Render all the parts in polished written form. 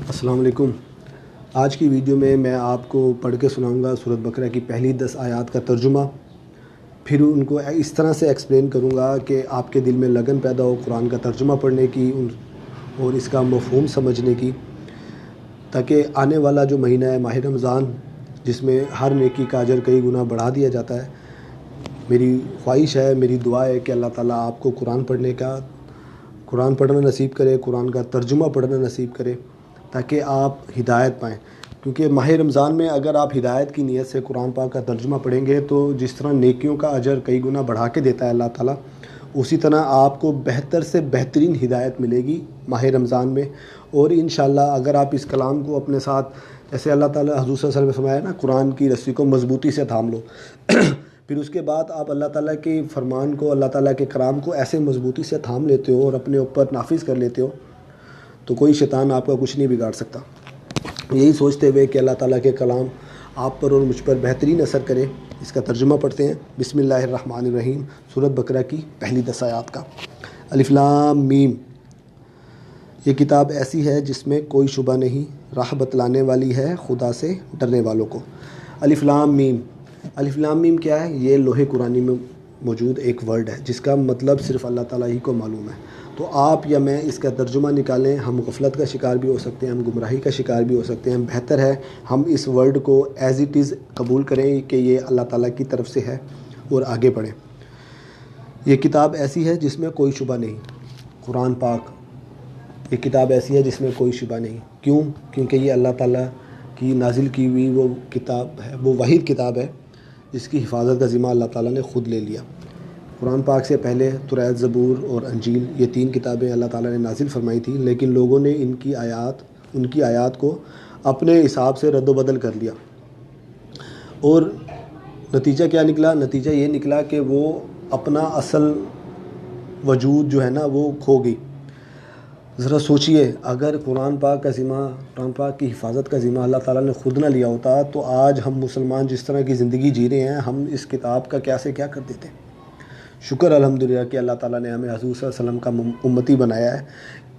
السلام علیکم۔ آج کی ویڈیو میں آپ کو پڑھ کے سناؤں گا سورۃ بقرہ کی پہلی 10 آیات کا ترجمہ، پھر ان کو اس طرح سے ایکسپلین کروں گا کہ آپ کے دل میں لگن پیدا ہو قرآن کا ترجمہ پڑھنے کی اور اس کا مفہوم سمجھنے کی، تاکہ آنے والا جو مہینہ ہے ماہ رمضان، جس میں ہر نیکی کا اجر کئی گنا بڑھا دیا جاتا ہے، میری خواہش ہے، میری دعا ہے کہ اللہ تعالیٰ آپ کو قرآن پڑھنا نصیب کرے، قرآن کا ترجمہ پڑھنا نصیب کرے، تاکہ آپ ہدایت پائیں۔ کیونکہ ماہ رمضان میں اگر آپ ہدایت کی نیت سے قرآن پاک کا ترجمہ پڑھیں گے تو جس طرح نیکیوں کا اجر کئی گنا بڑھا کے دیتا ہے اللہ تعالیٰ، اسی طرح آپ کو بہتر سے بہترین ہدایت ملے گی ماہ رمضان میں۔ اور انشاءاللہ اگر آپ اس کلام کو اپنے ساتھ، جیسے اللہ تعالیٰ حضور صلی اللہ علیہ وسلم نے فرمایا نا، قرآن کی رسی کو مضبوطی سے تھام لو، پھر اس کے بعد آپ اللہ تعالیٰ کے فرمان کو، اللہ تعالیٰ کے کلام کو ایسے مضبوطی سے تھام لیتے ہو اور اپنے اوپر نافذ کر لیتے ہو، تو کوئی شیطان آپ کا کچھ نہیں بگاڑ سکتا۔ یہی سوچتے ہوئے کہ اللہ تعالیٰ کے کلام آپ پر اور مجھ پر بہترین اثر کرے، اس کا ترجمہ پڑھتے ہیں۔ بسم اللہ الرحمن الرحیم، سورۃ بقرہ کی پہلی 10 آیات کا۔ الف لام میم، یہ کتاب ایسی ہے جس میں کوئی شبہ نہیں، راہ بتلانے والی ہے خدا سے ڈرنے والوں کو۔ الف لام میم، الف لام میم کیا ہے؟ یہ لوح قرآنی میں موجود ایک ورڈ ہے جس کا مطلب صرف اللہ تعالیٰ ہی کو معلوم ہے۔ تو آپ یا میں اس کا ترجمہ نکالیں، ہم غفلت کا شکار بھی ہو سکتے ہیں، ہم گمراہی کا شکار بھی ہو سکتے ہیں۔ بہتر ہے ہم اس ورڈ کو ایز اٹ از قبول کریں کہ یہ اللہ تعالیٰ کی طرف سے ہے اور آگے بڑھیں۔ یہ کتاب ایسی ہے جس میں کوئی شبہ نہیں، قرآن پاک، یہ کتاب ایسی ہے جس میں کوئی شبہ نہیں۔ کیوں؟ کیونکہ یہ اللہ تعالیٰ کی نازل کی ہوئی وہ کتاب ہے، وہ واحد کتاب ہے جس کی حفاظت کا ذمہ اللہ تعالیٰ نے خود لے لیا۔ قرآن پاک سے پہلے توریت، زبور اور انجیل، یہ 3 کتابیں اللہ تعالیٰ نے نازل فرمائی تھیں، لیکن لوگوں نے ان کی آیات کو اپنے حساب سے رد و بدل کر لیا، اور نتیجہ کیا نکلا؟ نتیجہ یہ نکلا کہ وہ اپنا اصل وجود جو ہے نا وہ کھو گئی۔ ذرا سوچئے، اگر قرآن پاک کا ذمہ، قرآن پاک کی حفاظت کا ذمہ اللہ تعالیٰ نے خود نہ لیا ہوتا تو آج ہم مسلمان جس طرح کی زندگی جی رہے ہیں، ہم اس کتاب کا کیا سے کیا کر دیتے۔ شکر الحمدللہ کہ اللہ تعالیٰ نے ہمیں حضور صلی اللہ علیہ وسلم کا امتی بنایا ہے،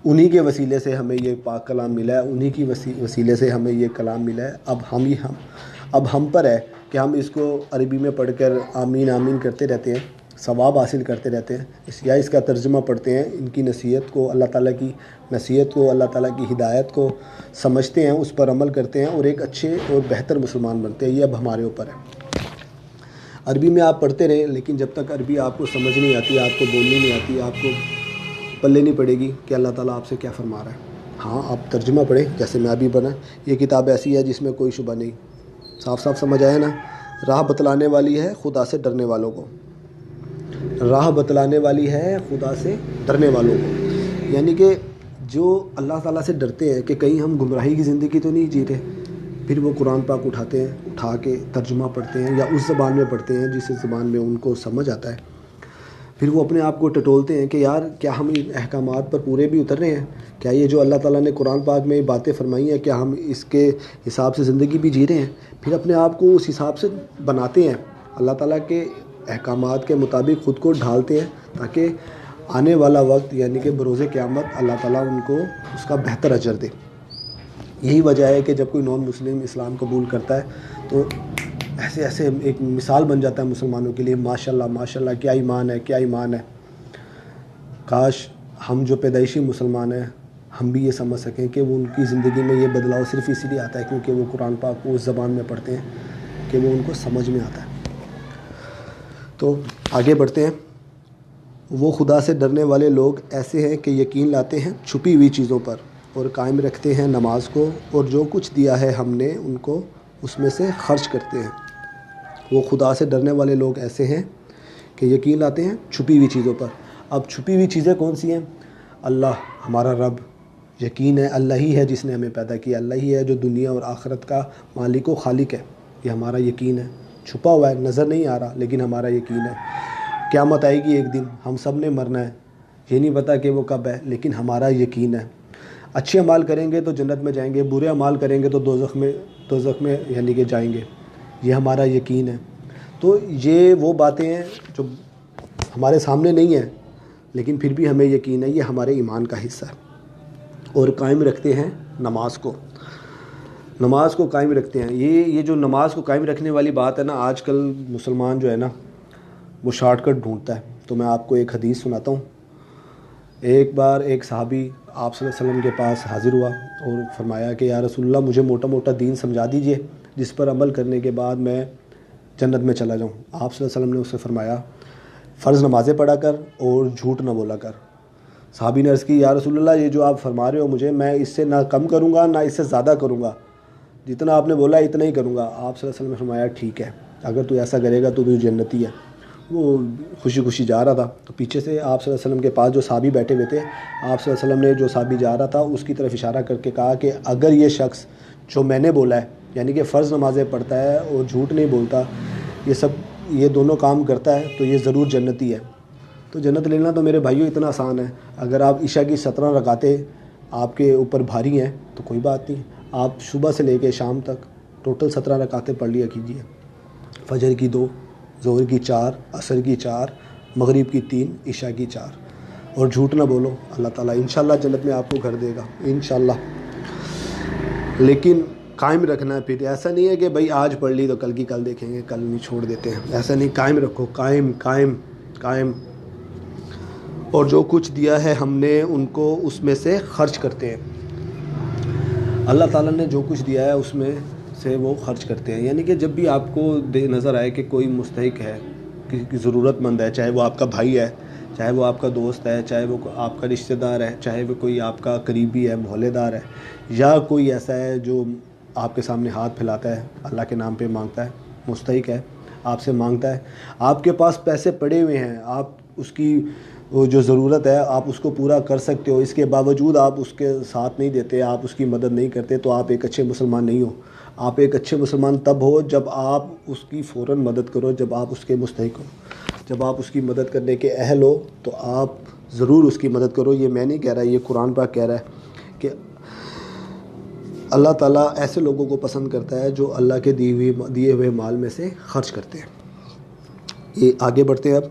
انہی کے وسیلے سے ہمیں یہ پاک کلام ملا ہے، انہی کی وسیلے سے ہمیں یہ کلام ملا ہے۔ اب ہم پر ہے کہ ہم اس کو عربی میں پڑھ کر آمین آمین کرتے رہتے ہیں، ثواب حاصل کرتے رہتے ہیں، یا اس کا ترجمہ پڑھتے ہیں، ان کی نصیحت کو، اللہ تعالیٰ کی نصیحت کو، اللہ تعالیٰ کی ہدایت کو سمجھتے ہیں، اس پر عمل کرتے ہیں اور ایک اچھے اور بہتر مسلمان بنتے ہیں۔ یہ اب ہمارے اوپر ہے۔ عربی میں آپ پڑھتے رہیں، لیکن جب تک عربی آپ کو سمجھ نہیں آتی، آپ کو بولنی نہیں آتی، آپ کو پلے نہیں پڑے گی کہ اللہ تعالیٰ آپ سے کیا فرما رہا ہے۔ ہاں، آپ ترجمہ پڑھیں جیسے میں ابھی پڑھا، یہ کتاب ایسی ہے جس میں کوئی شبہ نہیں۔ صاف صاف سمجھ آیا نا؟ راہ بتلانے والی ہے خدا سے ڈرنے والوں کو، راہ بتلانے والی ہے خدا سے ڈرنے والوں کو، یعنی کہ جو اللہ تعالیٰ سے ڈرتے ہیں کہ کہیں ہم گمراہی کی زندگی تو نہیں جی رہے، پھر وہ قرآن پاک اٹھا کے ترجمہ پڑھتے ہیں، یا اس زبان میں پڑھتے ہیں جس زبان میں ان کو سمجھ آتا ہے، پھر وہ اپنے آپ کو ٹٹولتے ہیں کہ یار کیا ہم ان احکامات پر پورے بھی اتر رہے ہیں؟ کیا یہ جو اللہ تعالیٰ نے قرآن پاک میں باتیں فرمائی ہیں، کیا ہم اس کے حساب سے زندگی بھی جی رہے ہیں؟ پھر اپنے آپ کو اس حساب سے بناتے ہیں، اللہ تعالیٰ کے احکامات کے مطابق خود کو ڈھالتے ہیں، تاکہ آنے والا وقت یعنی کہ بروز قیامت اللہ تعالیٰ ان کو اس کا بہتر اجر دے۔ یہی وجہ ہے کہ جب کوئی نان مسلم اسلام قبول کرتا ہے تو ایسے ایک مثال بن جاتا ہے مسلمانوں کے لیے، ماشاءاللہ ماشاءاللہ کیا ایمان ہے، کیا ایمان ہے۔ کاش ہم جو پیدائشی مسلمان ہیں ہم بھی یہ سمجھ سکیں کہ وہ ان کی زندگی میں یہ بدلاؤ صرف اسی لیے آتا ہے کیونکہ وہ قرآن پاک کو اس زبان میں پڑھتے ہیں کہ وہ ان کو سمجھ میں آتا ہے۔ تو آگے بڑھتے ہیں۔ وہ خدا سے ڈرنے والے لوگ ایسے ہیں کہ یقین لاتے ہیں چھپی ہوئی چیزوں پر اور قائم رکھتے ہیں نماز کو، اور جو کچھ دیا ہے ہم نے ان کو اس میں سے خرچ کرتے ہیں۔ وہ خدا سے ڈرنے والے لوگ ایسے ہیں کہ یقین لاتے ہیں چھپی ہوئی چیزوں پر۔ اب چھپی ہوئی چیزیں کون سی ہیں؟ اللہ ہمارا رب، یقین ہے اللہ ہی ہے جس نے ہمیں پیدا کیا، اللہ ہی ہے جو دنیا اور آخرت کا مالک و خالق ہے، یہ ہمارا یقین ہے۔ چھپا ہوا ہے، نظر نہیں آ رہا، لیکن ہمارا یقین ہے۔ قیامت آئے گی ایک دن، ہم سب نے مرنا ہے، یہ نہیں پتا کہ وہ کب ہے، لیکن ہمارا یقین ہے۔ اچھے اعمال کریں گے تو جنت میں جائیں گے، برے اعمال کریں گے تو دوزخ میں یعنی کہ جائیں گے، یہ ہمارا یقین ہے۔ تو یہ وہ باتیں ہیں جو ہمارے سامنے نہیں ہیں لیکن پھر بھی ہمیں یقین ہے، یہ ہمارے ایمان کا حصہ ہے۔ اور قائم رکھتے ہیں نماز کو قائم رکھتے ہیں. یہ جو نماز کو قائم رکھنے والی بات ہے نا، آج کل مسلمان جو ہے نا وہ شارٹ کٹ ڈھونڈتا ہے. تو میں آپ کو ایک حدیث سناتا ہوں. ایک بار ایک صحابی آپ صلی اللہ علیہ وسلم کے پاس حاضر ہوا اور فرمایا کہ یا رسول اللہ مجھے موٹا موٹا دین سمجھا دیجئے جس پر عمل کرنے کے بعد میں جنت میں چلا جاؤں. آپ صلی اللہ علیہ وسلم نے اس سے فرمایا فرض نمازیں پڑھا کر اور جھوٹ نہ بولا کر. صحابی نے عرض کی یا رسول اللہ یہ جو آپ فرما رہے ہو مجھے، میں اس سے نہ کم کروں گا نہ اس سے زیادہ کروں گا، جتنا آپ نے بولا اتنا ہی کروں گا. آپ صلی اللہ علیہ وسلم نے فرمایا ٹھیک ہے، اگر تو ایسا کرے گا تو بھی جنتی ہے. وہ خوشی خوشی جا رہا تھا تو پیچھے سے آپ صلی اللہ علیہ وسلم کے پاس جو صحابی بیٹھے ہوئے تھے، آپ صلی اللہ علیہ وسلم نے جو صحابی جا رہا تھا اس کی طرف اشارہ کر کے کہا کہ اگر یہ شخص جو میں نے بولا ہے، یعنی کہ فرض نمازیں پڑھتا ہے اور جھوٹ نہیں بولتا، یہ دونوں کام کرتا ہے تو یہ ضرور جنتی ہے. تو جنت لینا تو میرے بھائیوں اتنا آسان ہے. اگر آپ عشاء کی 17 رکعتیں آپ کے اوپر بھاری ہیں تو کوئی بات نہیں، آپ صبح سے لے کے شام تک ٹوٹل 17 رکعتیں پڑھ لیا کیجیے. فجر کی 2، ظہر کی 4، عصر کی 4، مغرب کی 3، عشاء کی 4. اور جھوٹ نہ بولو، اللہ تعالیٰ انشاءاللہ جنت میں آپ کو گھر دے گا انشاءاللہ. لیکن قائم رکھنا ہے. پھر ایسا نہیں ہے کہ بھائی آج پڑھ لی تو کل کی کل دیکھیں گے، کل نہیں چھوڑ دیتے ہیں، ایسا نہیں. قائم رکھو، قائم. اور جو کچھ دیا ہے ہم نے ان کو اس میں سے خرچ کرتے ہیں. اللہ تعالیٰ نے جو کچھ دیا ہے اس میں سے وہ خرچ کرتے ہیں. یعنی کہ جب بھی آپ کو نظر آئے کہ کوئی مستحق ہے، کسی کی ضرورت مند ہے، چاہے وہ آپ کا بھائی ہے، چاہے وہ آپ کا دوست ہے، چاہے وہ آپ کا رشتہ دار ہے، چاہے وہ کوئی آپ کا قریبی ہے، محلے دار ہے، یا کوئی ایسا ہے جو آپ کے سامنے ہاتھ پھیلاتا ہے، اللہ کے نام پہ مانگتا ہے، مستحق ہے، آپ سے مانگتا ہے، آپ کے پاس پیسے پڑے ہوئے ہیں، آپ اس کی وہ جو ضرورت ہے آپ اس کو پورا کر سکتے ہو، اس کے باوجود آپ اس کے ساتھ نہیں دیتے، آپ اس کی مدد نہیں کرتے، تو آپ ایک اچھے مسلمان نہیں ہو. آپ ایک اچھے مسلمان تب ہو جب آپ اس کی فوراً مدد کرو، جب آپ اس کے مستحق ہو. جب آپ اس کی مدد کرنے کے اہل ہو تو آپ ضرور اس کی مدد کرو. یہ میں نہیں کہہ رہا، یہ قرآن پاک کہہ رہا ہے کہ اللہ تعالیٰ ایسے لوگوں کو پسند کرتا ہے جو اللہ کے دیے ہوئے مال میں سے خرچ کرتے ہیں. یہ آگے بڑھتے ہیں اب.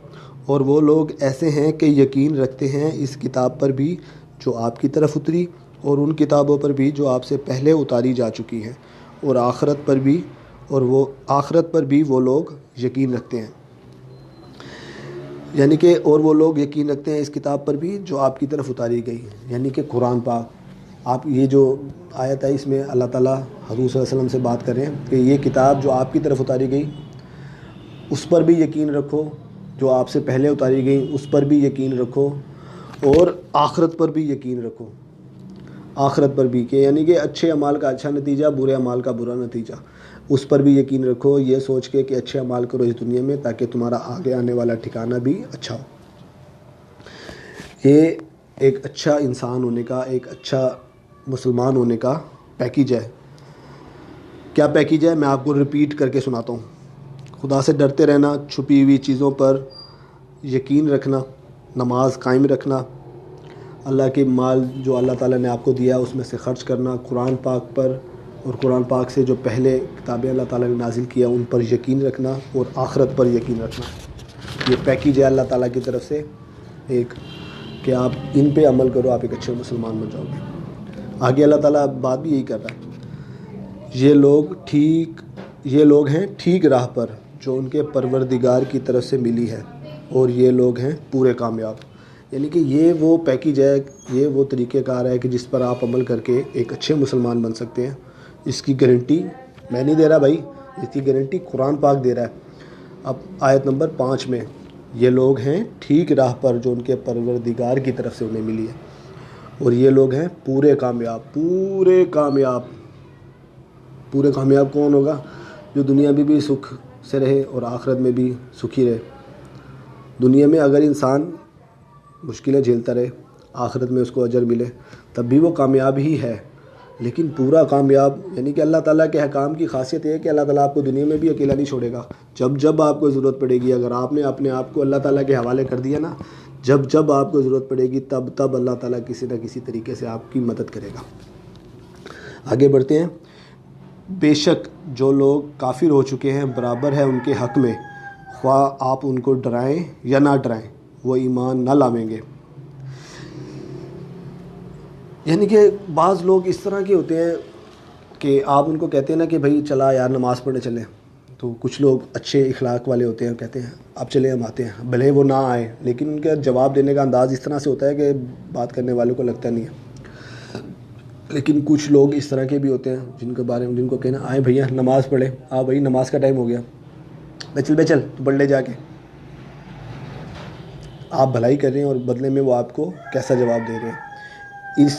اور وہ لوگ ایسے ہیں کہ یقین رکھتے ہیں اس کتاب پر بھی جو آپ کی طرف اتری، اور ان کتابوں پر بھی جو آپ سے پہلے اتاری جا چکی ہیں، اور آخرت پر بھی وہ لوگ یقین رکھتے ہیں. یعنی کہ اور وہ لوگ یقین رکھتے ہیں اس کتاب پر بھی جو آپ کی طرف اتاری گئی، یعنی کہ قرآن پاک. آپ یہ جو آیت ہے اس میں اللہ تعالیٰ حضور صلی اللہ علیہ وسلم سے بات کریں کہ یہ کتاب جو آپ کی طرف اتاری گئی اس پر بھی یقین رکھو، جو آپ سے پہلے اتاری گئی اس پر بھی یقین رکھو، اور آخرت پر بھی یقین رکھو. آخرت پر بھی کہ یعنی کہ اچھے اعمال کا اچھا نتیجہ، برے اعمال کا برا نتیجہ، اس پر بھی یقین رکھو، یہ سوچ کے کہ اچھے اعمال کرو اس دنیا میں تاکہ تمہارا آگے آنے والا ٹھکانہ بھی اچھا ہو. یہ ایک اچھا انسان ہونے کا، ایک اچھا مسلمان ہونے کا پیکیج ہے. کیا پیکیج ہے؟ میں آپ کو ریپیٹ کر کے سناتا ہوں. خدا سے ڈرتے رہنا، چھپی ہوئی چیزوں پر یقین رکھنا، نماز قائم رکھنا، اللہ کے مال جو اللہ تعالیٰ نے آپ کو دیا اس میں سے خرچ کرنا، قرآن پاک پر اور قرآن پاک سے جو پہلے کتابیں اللہ تعالیٰ نے نازل کیا ان پر یقین رکھنا، اور آخرت پر یقین رکھنا. یہ پیکیج ہے اللہ تعالیٰ کی طرف سے ایک، کہ آپ ان پہ عمل کرو، آپ ایک اچھے مسلمان بن جاؤ گے. آگے اللہ تعالیٰ بات بھی یہی کر رہا ہے، یہ لوگ ہیں ٹھیک راہ پر جو ان کے پروردگار کی طرف سے ملی ہے، اور یہ لوگ ہیں پورے کامیاب. یعنی کہ یہ وہ پیکیج ہے، یہ وہ طریقہ کار ہے کہ جس پر آپ عمل کر کے ایک اچھے مسلمان بن سکتے ہیں. اس کی گارنٹی میں نہیں دے رہا بھائی، اس کی گارنٹی قرآن پاک دے رہا ہے. اب آیت نمبر 5 میں یہ لوگ ہیں ٹھیک راہ پر جو ان کے پروردگار کی طرف سے انہیں ملی ہے، اور یہ لوگ ہیں پورے کامیاب. پورے کامیاب کون ہوگا؟ جو دنیا میں بھی سکھ سے رہے اور آخرت میں بھی سکھی رہے. دنیا میں اگر انسان مشکلیں جھیلتا رہے، آخرت میں اس کو اجر ملے، تب بھی وہ کامیاب ہی ہے. لیکن پورا کامیاب یعنی کہ اللہ تعالیٰ کے حکام کی خاصیت یہ ہے کہ اللہ تعالیٰ آپ کو دنیا میں بھی اکیلا نہیں چھوڑے گا. جب آپ کو ضرورت پڑے گی، اگر آپ نے اپنے آپ کو اللہ تعالیٰ کے حوالے کر دیا نا، جب آپ کو ضرورت پڑے گی تب اللہ تعالیٰ کسی نہ کسی طریقے سے آپ کی مدد کرے گا. آگے بڑھتے ہیں. بے شک جو لوگ کافر ہو چکے ہیں برابر ہے ان کے حق میں، خواہ آپ ان کو ڈرائیں یا نہ ڈرائیں، وہ ایمان نہ لائیں گے. یعنی کہ بعض لوگ اس طرح کے ہوتے ہیں کہ آپ ان کو کہتے ہیں نا کہ بھائی چلا یار نماز پڑھنے چلیں، تو کچھ لوگ اچھے اخلاق والے ہوتے ہیں، کہتے ہیں آپ چلیں ہم آتے ہیں، بھلے وہ نہ آئیں، لیکن ان کا جواب دینے کا انداز اس طرح سے ہوتا ہے کہ بات کرنے والوں کو لگتا نہیں ہے۔ لیکن کچھ لوگ اس طرح کے بھی ہوتے ہیں جن کے بارے میں جن کو کہنا آئے بھیا نماز پڑھیں، بھائی نماز کا ٹائم ہو گیا، بے چل تو پڑھ لے جا کے۔ آپ بھلائی کر رہے ہیں اور بدلے میں وہ آپ کو کیسا جواب دے رہے ہیں۔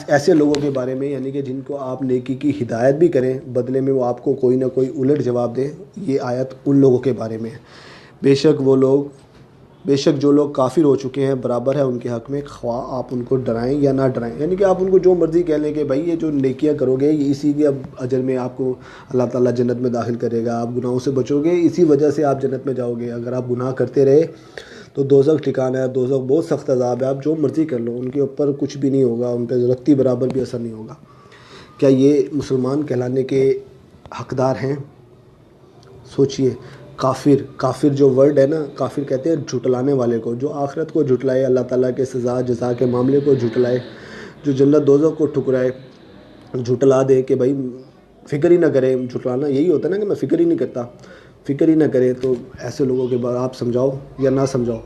ایسے لوگوں کے بارے میں یعنی کہ جن کو آپ نیکی کی ہدایت بھی کریں، بدلے میں وہ آپ کو کوئی نہ کوئی الٹ جواب دیں، یہ آیت ان لوگوں کے بارے میں ہے۔ بے شک جو لوگ کافر ہو چکے ہیں برابر ہے ان کے حق میں، خواہ آپ ان کو ڈرائیں یا نہ ڈرائیں، یعنی کہ آپ ان کو جو مرضی کہہ لیں کہ بھائی یہ جو نیکیاں کرو گے یہ اسی کے اب اجر میں آپ کو اللہ تعالیٰ جنت میں داخل کرے گا، آپ گناہوں سے بچو گے اسی وجہ سے آپ جنت میں جاؤ گے۔ اگر آپ گناہ کرتے رہے تو دوزخ ٹھکانہ ہے، دوزخ بہت سخت عذاب ہے، آپ جو مرضی کر لو ان کے اوپر کچھ بھی نہیں ہوگا، ان پہ رتی برابر بھی اثر نہیں ہوگا۔ کیا یہ مسلمان کہلانے کے حقدار ہیں؟ سوچئے۔ کافر جو ورڈ ہے نا، کافر کہتے ہیں جھٹلانے والے کو، جو آخرت کو جھٹلائے، اللہ تعالیٰ کے سزا جزا کے معاملے کو جھٹلائے، جو جنت دوزخ کو ٹھکرائے، جھٹلا دے کہ بھائی فکر ہی نہ کرے۔ جھٹلانا یہی ہوتا ہے نا کہ میں فکر ہی نہیں کرتا، فکر ہی نہ کرے۔ تو ایسے لوگوں کے بعد آپ سمجھاؤ یا نہ سمجھاؤ،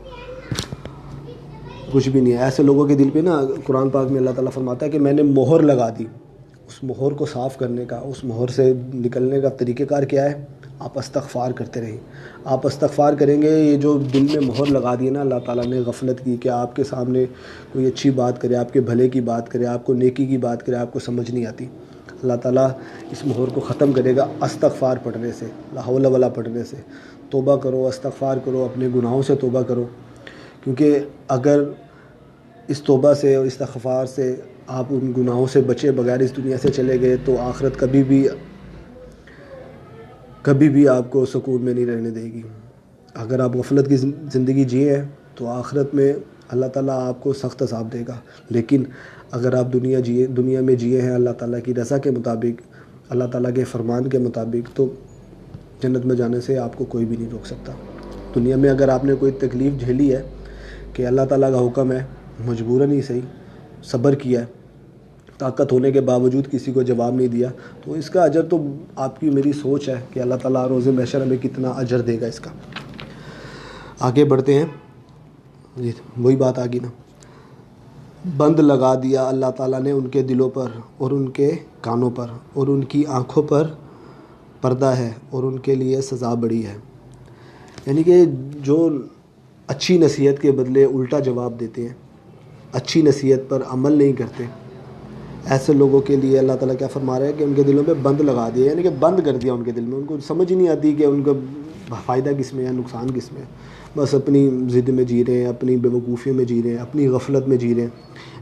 کچھ بھی نہیں ہے۔ ایسے لوگوں کے دل پہ نا قرآن پاک میں اللہ تعالیٰ فرماتا ہے کہ میں نے مہر لگا دی۔ اس مہر کو صاف کرنے کا، اس مہر سے نکلنے کا طریقہ کار کیا ہے؟ آپ استغفار کرتے رہیں۔ آپ استغفار کریں گے، یہ جو دل میں مہر لگا دی ہے نا اللہ تعالیٰ نے غفلت کی، کہ آپ کے سامنے کوئی اچھی بات کرے، آپ کے بھلے کی بات کرے، آپ کو نیکی کی بات کرے، آپ کو سمجھ نہیں آتی، اللہ تعالیٰ اس مہر کو ختم کرے گا استغفار پڑھنے سے، لا حول ولا پڑھنے سے۔ توبہ کرو، استغفار کرو، اپنے گناہوں سے توبہ کرو، کیونکہ اگر اس توبہ سے اور استغفار سے آپ ان گناہوں سے بچے بغیر اس دنیا سے چلے گئے تو آخرت کبھی بھی آپ کو سکون میں نہیں رہنے دے گی۔ اگر آپ غفلت کی زندگی جیے ہیں تو آخرت میں اللہ تعالیٰ آپ کو سخت عذاب دے گا، لیکن اگر آپ دنیا میں جیے ہیں اللہ تعالیٰ کی رضا کے مطابق، اللہ تعالیٰ کے فرمان کے مطابق، تو جنت میں جانے سے آپ کو کوئی بھی نہیں روک سکتا۔ دنیا میں اگر آپ نے کوئی تکلیف جھیلی ہے کہ اللہ تعالیٰ کا حکم ہے، مجبوراً ہی صحیح صبر کیا ہے، طاقت ہونے کے باوجود کسی کو جواب نہیں دیا، تو اس کا اجر تو آپ کی میری سوچ ہے کہ اللہ تعالیٰ روز محشر میں کتنا اجر دے گا اس کا۔ آگے بڑھتے ہیں، جی وہی بات آگی نا۔ بند لگا دیا اللہ تعالیٰ نے ان کے دلوں پر اور ان کے کانوں پر اور ان کی آنکھوں پر پردہ ہے اور ان کے لیے سزا بڑی ہے۔ یعنی کہ جو اچھی نصیحت کے بدلے الٹا جواب دیتے ہیں، اچھی نصیحت پر عمل نہیں کرتے، ایسے لوگوں کے لیے اللہ تعالیٰ کیا فرما رہا ہے کہ ان کے دلوں میں بند لگا دیا، یعنی کہ بند کر دیا ان کے دل میں، ان کو سمجھ ہی نہیں آتی کہ ان کا فائدہ کس میں ہے، نقصان کس میں ہے، بس اپنی ضد میں جی رہے ہیں، اپنی بے وقوفی میں جی رہے ہیں، اپنی غفلت میں جی رہے ہیں۔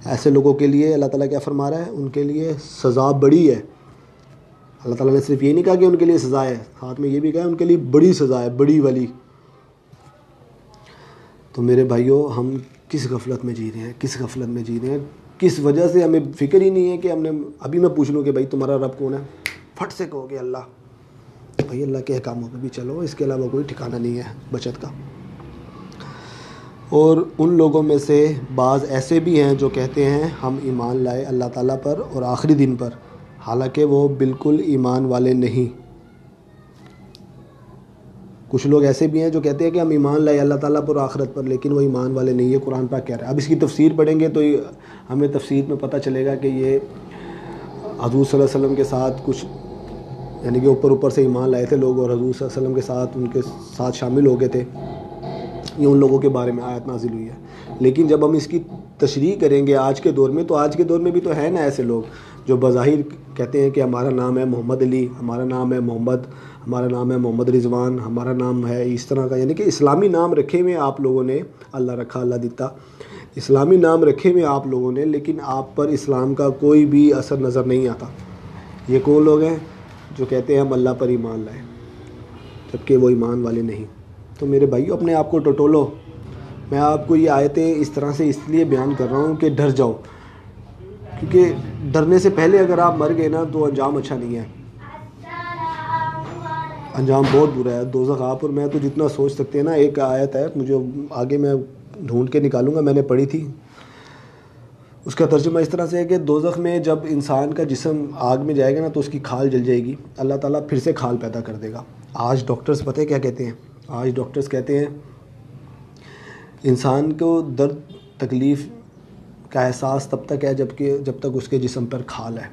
ایسے لوگوں کے لیے اللہ تعالیٰ کیا فرما رہا ہے؟ ان کے لیے سزا بڑی ہے۔ اللہ تعالیٰ نے صرف یہ نہیں کہا کہ ان کے لیے سزا ہے، ساتھ میں یہ بھی کہا ان کے لیے بڑی سزا ہے، بڑی والی۔ تو میرے بھائیوں، ہم کس غفلت میں جی رہے ہیں، کس غفلت میں جی رہے ہیں، کس وجہ سے ہمیں فکر ہی نہیں ہے کہ ہم نے ابھی میں پوچھ لوں کہ بھائی تمہارا رب کون ہے، پھٹ سے کہو کہ اللہ، بھائی اللہ کے احکاموں پہ بھی چلو، اس کے علاوہ کوئی ٹھکانہ نہیں ہے بچت کا۔ اور ان لوگوں میں سے بعض ایسے بھی ہیں جو کہتے ہیں ہم ایمان لائے اللہ تعالیٰ پر اور آخری دن پر، حالانکہ وہ بالکل ایمان والے نہیں۔ کچھ لوگ ایسے بھی ہیں جو کہتے ہیں کہ ہم ایمان لائے اللہ تعالیٰ پر آخرت پر، لیکن وہ ایمان والے نہیں، یہ قرآن پاک کہہ رہا ہے۔ اب اس کی تفسیر پڑھیں گے تو ہمیں تفسیر میں پتہ چلے گا کہ یہ حضور صلی اللہ علیہ وسلم کے ساتھ کچھ یعنی کہ اوپر سے ایمان لائے تھے لوگ اور حضور صلی اللہ علیہ وسلم کے ساتھ ان کے ساتھ شامل ہو گئے تھے، یہ ان لوگوں کے بارے میں آیت نازل ہوئی ہے۔ لیکن جب ہم اس کی تشریح کریں گے آج کے دور میں، تو آج کے دور میں بھی تو ہے نا ایسے لوگ جو بظاہر کہتے ہیں کہ ہمارا نام ہے محمد علی، ہمارا نام ہے محمد، ہمارا نام ہے محمد رضوان، ہمارا نام ہے اس طرح کا، یعنی کہ اسلامی نام رکھے ہوئے آپ لوگوں نے، اللہ رکھا اللہ دیتا، اسلامی نام رکھے ہوئے آپ لوگوں نے، لیکن آپ پر اسلام کا کوئی بھی اثر نظر نہیں آتا۔ یہ کون لوگ ہیں جو کہتے ہیں ہم اللہ پر ایمان لائے، جبکہ وہ ایمان والے نہیں۔ تو میرے بھائیو، اپنے آپ کو ٹٹولو۔ میں آپ کو یہ آیتیں اس طرح سے اس لیے بیان کر رہا ہوں کہ ڈر جاؤ، کیونکہ ڈرنے سے پہلے اگر آپ مر گئے نا تو انجام اچھا نہیں ہے، انجام بہت برا ہے، دوزخ آپ اور میں تو جتنا سوچ سکتے ہیں نا۔ ایک آیت ہے، مجھے آگے میں ڈھونڈ کے نکالوں گا، میں نے پڑھی تھی، اس کا ترجمہ اس طرح سے ہے کہ دوزخ میں جب انسان کا جسم آگ میں جائے گا نا تو اس کی کھال جل جائے گی، اللہ تعالیٰ پھر سے کھال پیدا کر دے گا۔ آج ڈاکٹرز پتہ ہے کیا کہتے ہیں؟ آج ڈاکٹرز کہتے ہیں انسان کو درد تکلیف کا احساس تب تک ہے جب تک اس کے جسم پر کھال ہے،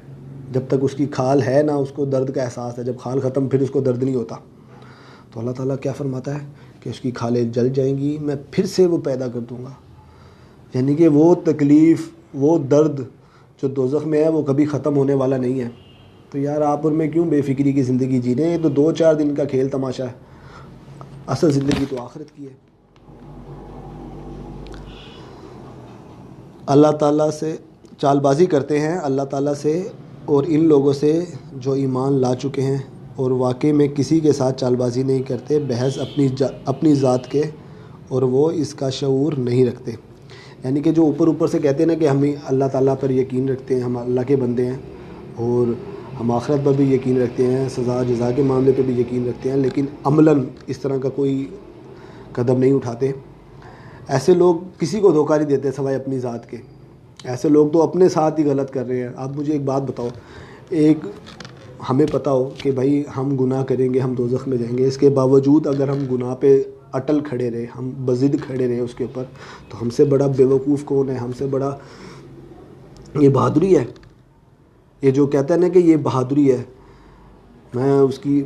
جب تک اس کی کھال ہے نا اس کو درد کا احساس ہے، جب کھال ختم پھر اس کو درد نہیں ہوتا۔ تو اللہ تعالیٰ کیا فرماتا ہے کہ اس کی کھالیں جل جائیں گی، میں پھر سے وہ پیدا کر دوں گا، یعنی کہ وہ تکلیف وہ درد جو دوزخ میں ہے وہ کبھی ختم ہونے والا نہیں ہے۔ تو یار آپ اور میں کیوں بے فکری کی زندگی جی رہے ہیں؟ یہ تو 2-4 دن کا کھیل تماشا ہے، اصل زندگی تو آخرت کی ہے۔ اللہ تعالیٰ سے چال بازی کرتے ہیں، اللہ تعالیٰ سے اور ان لوگوں سے جو ایمان لا چکے ہیں اور واقعی میں کسی کے ساتھ چال بازی نہیں کرتے بحث اپنی ذات کے، اور وہ اس کا شعور نہیں رکھتے۔ یعنی کہ جو اوپر سے کہتے ہیں نا کہ ہم اللہ تعالیٰ پر یقین رکھتے ہیں، ہم اللہ کے بندے ہیں اور ہم آخرت پر بھی یقین رکھتے ہیں، سزا جزا کے معاملے پہ بھی یقین رکھتے ہیں، لیکن عملاً اس طرح کا کوئی قدم نہیں اٹھاتے، ایسے لوگ کسی کو دھوکہ نہیں دیتے سوائے اپنی ذات کے۔ ایسے لوگ تو اپنے ساتھ ہی غلط کر رہے ہیں۔ آپ مجھے ایک بات بتاؤ، ایک ہمیں پتہ ہو کہ بھائی ہم گناہ کریں گے، ہم دوزخ میں جائیں گے، اس کے باوجود اگر ہم گناہ پہ اٹل کھڑے رہے، ہم بضد کھڑے رہے اس کے اوپر، تو ہم سے بڑا بیوقوف کون ہے؟ ہم سے بڑا یہ بہادری ہے؟ یہ جو کہتا ہے نا کہ یہ بہادری ہے، میں اس کی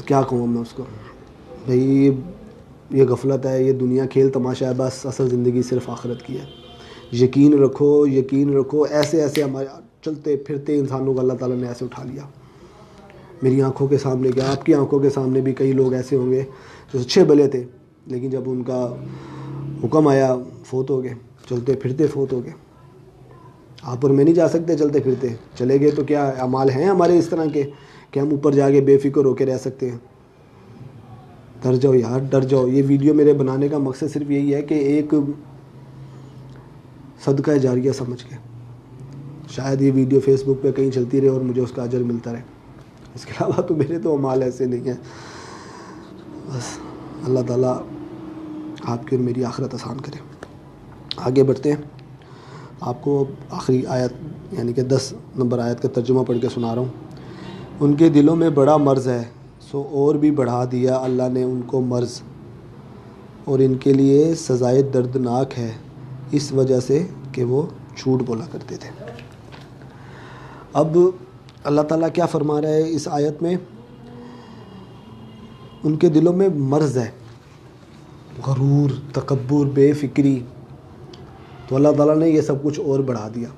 کیا کہوں، میں اس کو بھائی یہ غفلت ہے، یہ دنیا کھیل تماشا ہے، بس اصل زندگی صرف آخرت کی ہے۔ یقین رکھو، ایسے ہمارے چلتے پھرتے انسانوں کو اللہ تعالیٰ نے ایسے اٹھا لیا۔ میری آنکھوں کے سامنے کیا، آپ کی آنکھوں کے سامنے بھی کئی لوگ ایسے ہوں گے جو اچھے بھلے تھے، لیکن جب ان کا حکم آیا فوت ہو گئے، چلتے پھرتے فوت ہو گئے۔ آپ اور میں نہیں جا سکتے چلتے پھرتے، چلے گئے تو کیا اعمال ہیں ہمارے اس طرح کے کہ ہم اوپر جا کے بے فکر ہو کے رہ سکتے ہیں؟ ڈر جاؤ یار، ڈر جاؤ۔ یہ ویڈیو میرے بنانے کا مقصد صرف یہی ہے کہ ایک صدقہ جاریہ سمجھ کے شاید یہ ویڈیو فیس بک پہ کہیں چلتی رہے اور مجھے اس کا اجر ملتا رہے، اس کے علاوہ تو میرے تو اعمال ایسے نہیں ہیں۔ بس اللہ تعالیٰ آپ کی اور میری آخرت آسان کرے۔ آگے بڑھتے ہیں، آپ کو آخری آیت یعنی کہ 10 نمبر آیت کا ترجمہ پڑھ کے سنا رہا ہوں۔ ان کے دلوں میں بڑا مرض ہے، سو اور بھی بڑھا دیا اللہ نے ان کو مرض، اور ان کے لیے سزائے دردناک ہے اس وجہ سے کہ وہ جھوٹ بولا کرتے تھے۔ اب اللہ تعالیٰ کیا فرما رہا ہے اس آیت میں؟ ان کے دلوں میں مرض ہے، غرور، تکبر، بے فکری، تو اللہ تعالیٰ نے یہ سب کچھ اور بڑھا دیا۔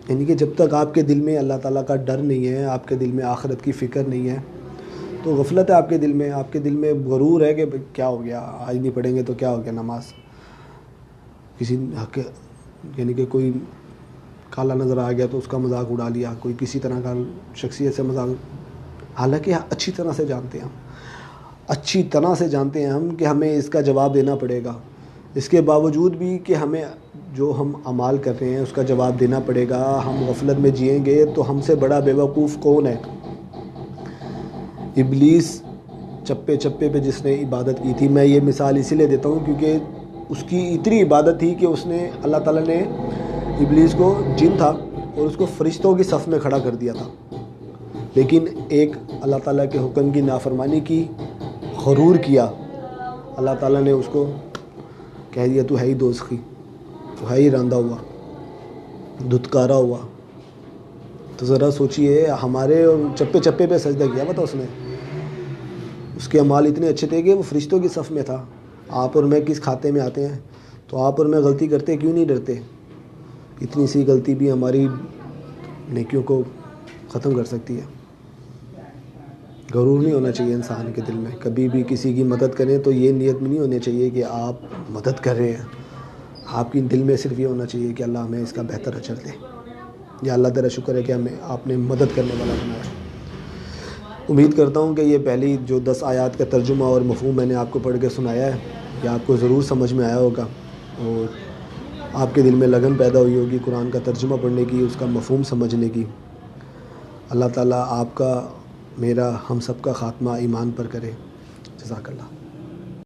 یعنی کہ جب تک آپ کے دل میں اللہ تعالیٰ کا ڈر نہیں ہے، آپ کے دل میں آخرت کی فکر نہیں ہے، تو غفلت ہے آپ کے دل میں، آپ کے دل میں غرور ہے کہ کیا ہو گیا، آج نہیں پڑھیں گے تو کیا ہو گیا نماز، کسی حق یعنی کہ کوئی کالا نظر آ گیا تو اس کا مذاق اڑا لیا، کوئی کسی طرح کا شخصیت سے مذاق، حالانکہ اچھی طرح سے جانتے ہیں ہم کہ ہمیں اس کا جواب دینا پڑے گا، اس کے باوجود بھی کہ ہمیں جو ہم اعمال کر رہے ہیں اس کا جواب دینا پڑے گا، ہم غفلت میں جئیں گے تو ہم سے بڑا بیوقوف کون ہے؟ ابلیس چپے پہ جس نے عبادت کی تھی، میں یہ مثال اسی لیے دیتا ہوں کیونکہ اس کی اتنی عبادت تھی کہ اس نے اللہ تعالیٰ نے ابلیس کو، جن تھا، اور اس کو فرشتوں کی صف میں کھڑا کر دیا تھا، لیکن ایک اللہ تعالیٰ کے حکم کی نافرمانی کی، غرور کیا، اللہ تعالیٰ نے اس کو کہہ دیا تو ہے ہی دوزخی، تو ہے ہی راندہ ہوا، دھتکارا ہوا۔ تو ذرا سوچئے، ہمارے چپے پہ سجدہ کیا تھا اس نے، اس کے اعمال اتنے اچھے تھے کہ وہ فرشتوں کی صف میں تھا۔ آپ اور میں کس کھاتے میں آتے ہیں؟ تو آپ اور میں غلطی کرتے کیوں نہیں ڈرتے؟ اتنی سی غلطی بھی ہماری نیکیوں کو ختم کر سکتی ہے۔ غرور نہیں ہونا چاہیے انسان کے دل میں، کبھی بھی کسی کی مدد کریں تو یہ نیت میں نہیں ہونی چاہیے کہ آپ مدد کر رہے ہیں، آپ کی دل میں صرف یہ ہونا چاہیے کہ اللہ ہمیں اس کا بہتر اجر دے، یا اللہ تیرا شکر ہے کہ ہمیں آپ نے مدد کرنے والا بنایا۔ امید کرتا ہوں کہ یہ پہلی جو 10 آیات کا ترجمہ اور مفہوم میں نے آپ کو پڑھ کے سنایا ہے، یہ آپ کو ضرور سمجھ میں آیا ہوگا اور آپ کے دل میں لگن پیدا ہوئی ہوگی قرآن کا ترجمہ پڑھنے کی، اس کا مفہوم سمجھنے کی۔ اللہ تعالیٰ آپ کا، میرا، ہم سب کا خاتمہ ایمان پر کرے۔ جزاک اللہ۔